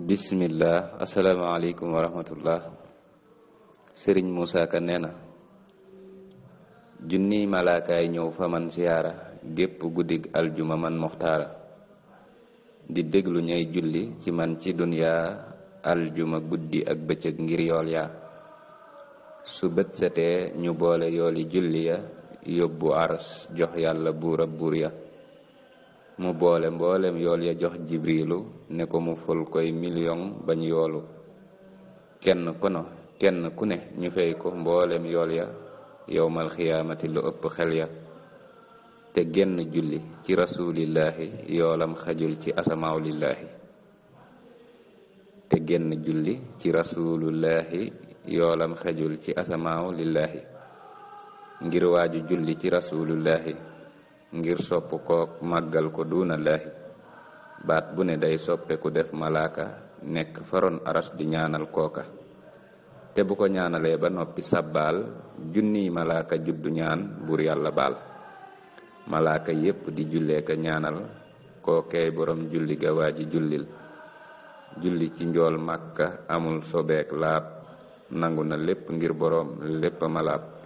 bismillah. Asalaamaaleykum wa rahmatullah. Sëriñ Moussa Ka nee na junniy malaakaay ñëw fa man siyaara gépp guddig aljuma man muxtaara di déglu ñay julli ci man ci duniyaa aljuma guddi ak bëccëg ngir yool yaa su bët setee ñu boole yooli julli ya yóbbu aras jox yàlla buur ab buur ya mu boole mboolem yool ya jox jibrilu ne ko mu ful koy million bañ yoolu kenn ku ne ñu fay ko mboolem yool ya yowmal xiyaamati lu ëpp xel ya te genn julli ci rasuulillaahi yoolam xajul ci asamaaw lillaahi te genn julli ci rasuulullaahi yoolam xajul ci asamaaw lillaahi ngir waaju julli ci rasuulullaahi ngir sopp kook màggal ko duuna laahi baat bu ne day soppe ku def malaaka nekk faroon aras di ñaanal kooka te bu ko ñaanalee ba noppi sàbbaal junniy malaaka juddu ñaan buur yàlla baal malaaka yépp di jullee ka ñaanal kookeey borom julli ga waa ji jullil julli ci njool màkka amul sobeek laab nangu na lépp ngir borom lépp malaab